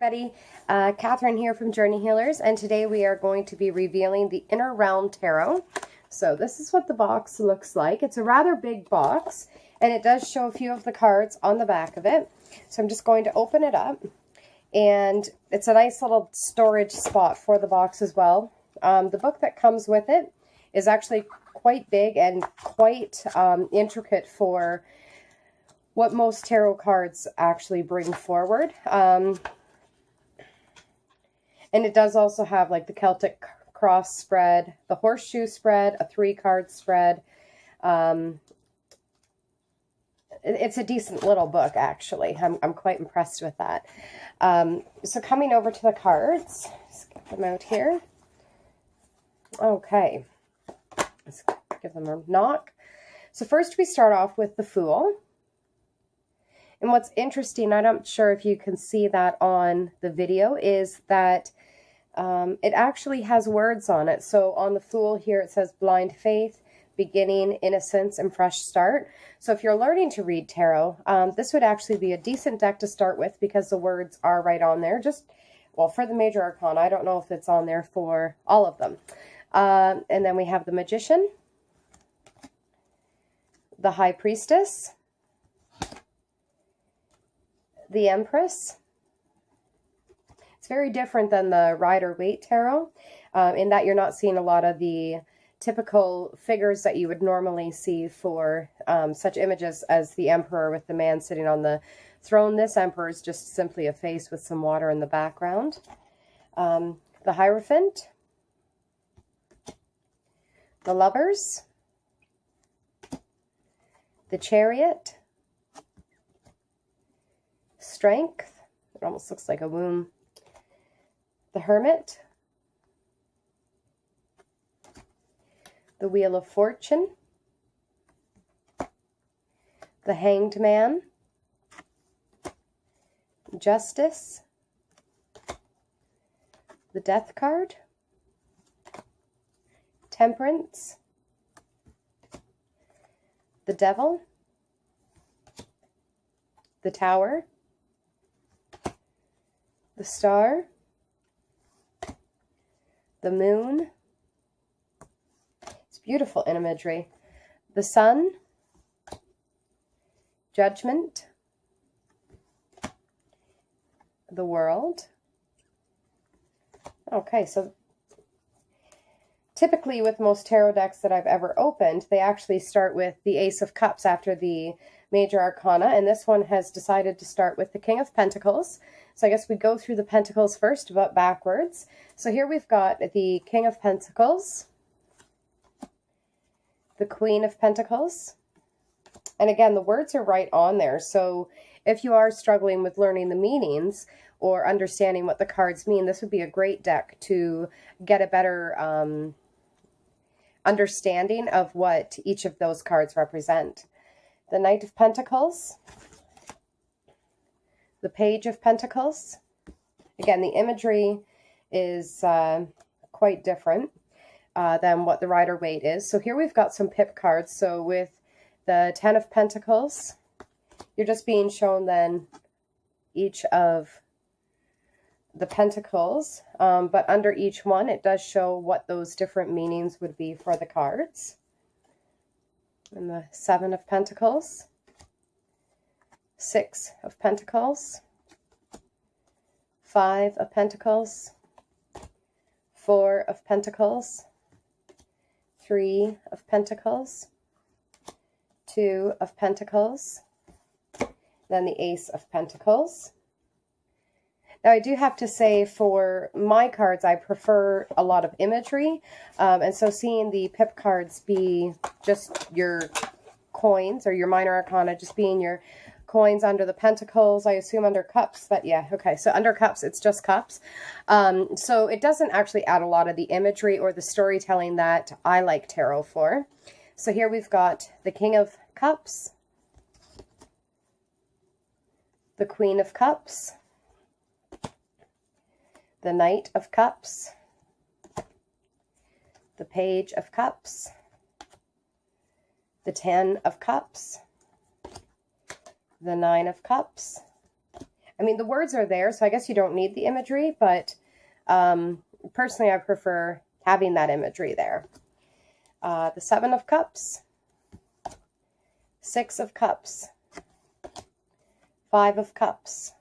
Everybody, Catherine here from Journey Healers, and today we are going to be revealing the Inner Realm Tarot. So this is what the box looks like. It's a rather big box, and it does show a few of the cards on the back of it. So I'm just going to open it up, and it's a nice little storage spot for the box as well. The book that comes with it is actually quite big and quite intricate for what most tarot cards actually bring forward. And it does also have like the Celtic cross spread, the horseshoe spread, a 3-card spread. It's a decent little book, actually. I'm quite impressed with that. So coming over to the cards, let's get them out here. Okay, let's give them a knock. So first we start off with the Fool. And what's interesting, I'm not sure if you can see that on the video, is that it actually has words on it. So on the Fool here, it says blind faith, beginning, innocence, and fresh start. So if you're learning to read tarot, this would actually be a decent deck to start with because the words are right on there. Just, well, for the major arcana, I don't know if it's on there for all of them. And then we have the Magician, the High Priestess, the Empress. It's very different than the Rider-Waite Tarot in that you're not seeing a lot of the typical figures that you would normally see for such images as the Emperor with the man sitting on the throne. This Emperor is just simply a face with some water in the background. The Hierophant, the Lovers, the Chariot, Strength, it almost looks like a womb, the Hermit, the Wheel of Fortune, the Hanged Man, Justice, the Death card, Temperance, the Devil, the Tower, the Star, the Moon. It's beautiful imagery. The Sun, Judgment, the World. Okay, so typically with most tarot decks that I've ever opened, they actually start with the Ace of Cups after the major arcana, and this one has decided to start with the King of Pentacles. So I guess we go through the Pentacles first, but backwards. So here we've got the King of Pentacles, the Queen of Pentacles, and again, the words are right on there. So if you are struggling with learning the meanings or understanding what the cards mean, this would be a great deck to get a better understanding of what each of those cards represent. The Knight of Pentacles, the Page of Pentacles. Again, the imagery is quite different than what the Rider-Waite is. So here we've got some pip cards. So with the 10 of Pentacles, you're just being shown then each of the pentacles, but under each one it does show what those different meanings would be for the cards. And the 7 of Pentacles, 6 of Pentacles, 5 of Pentacles, 4 of Pentacles, 3 of Pentacles, 2 of Pentacles, then the Ace of Pentacles. Now, I do have to say for my cards, I prefer a lot of imagery. And so seeing the pip cards be just your coins or your minor arcana, just being your coins under the pentacles, I assume under cups, but yeah, okay. So under cups, it's just cups. So it doesn't actually add a lot of the imagery or the storytelling that I like tarot for. So here we've got the King of Cups, the Queen of Cups, the Knight of Cups, the Page of Cups, the 10 of Cups, the 9 of Cups, I mean, the words are there, so I guess you don't need the imagery, but personally, I prefer having that imagery there. The Seven of Cups, Six of Cups, Five of Cups,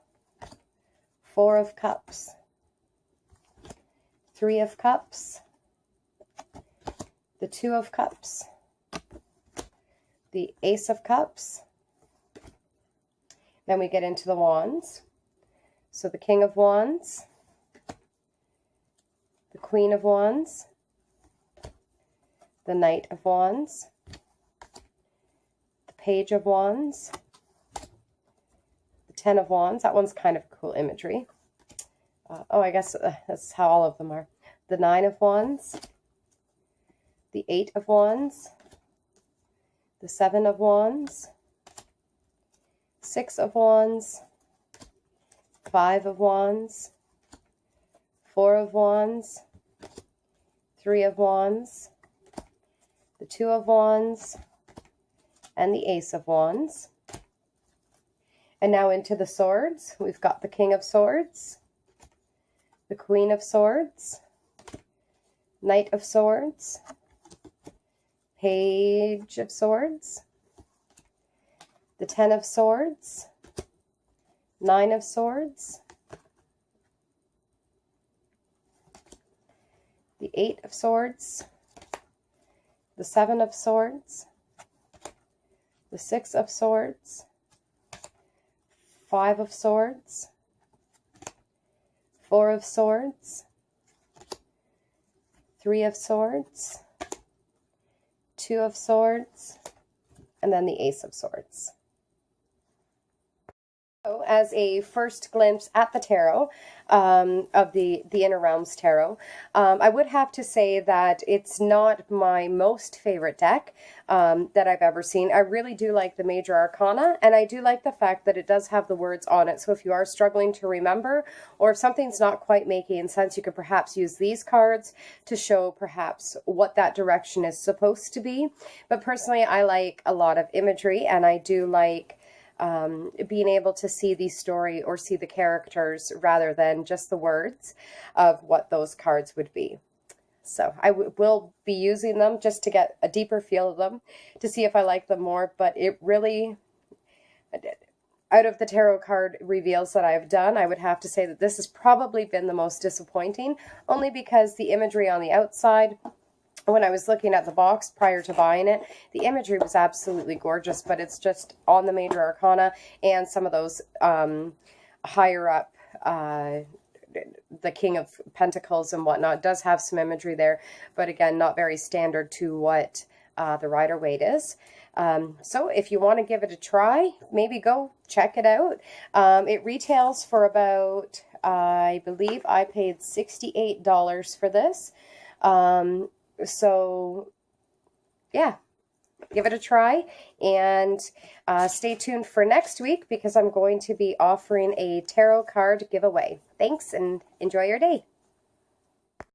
Four of Cups, Three of Cups, the Two of Cups, the Ace of Cups. Then we get into the Wands. So the King of Wands, the Queen of Wands, the Knight of Wands, the Page of Wands, the Ten of Wands. That one's kind of cool imagery. Oh, I guess that's how all of them are. The Nine of Wands, the Eight of Wands, the Seven of Wands, Six of Wands, Five of Wands, Four of Wands, Three of Wands, the Two of Wands, and the Ace of Wands. And now into the swords. We've got the King of Swords, the Queen of Swords, Knight of Swords, Page of Swords, the Ten of Swords, Nine of Swords, the Eight of Swords, the Seven of Swords, the Six of Swords, Five of Swords, Four of Swords, Three of Swords, Two of Swords, and then the Ace of Swords. So as a first glimpse at the tarot, of the Inner Realms Tarot, I would have to say that it's not my most favorite deck that I've ever seen. I really do like the Major Arcana, and I do like the fact that it does have the words on it. So if you are struggling to remember, or if something's not quite making sense, you could perhaps use these cards to show perhaps what that direction is supposed to be. But personally, I like a lot of imagery, and I do like being able to see the story or see the characters rather than just the words of what those cards would be. So I will be using them just to get a deeper feel of them, to see if I like them more. But it really, out of the tarot card reveals that I've done, I would have to say that this has probably been the most disappointing, only because the imagery on the outside, when I was looking at the box prior to buying it, the imagery was absolutely gorgeous, but it's just on the Major Arcana and some of those higher up, the King of Pentacles and whatnot does have some imagery there, but again, not very standard to what the Rider-Waite is. So if you want to give it a try, maybe go check it out. It retails for about, I believe I paid $68 for this. So yeah, give it a try, and stay tuned for next week because I'm going to be offering a tarot card giveaway. Thanks, and enjoy your day.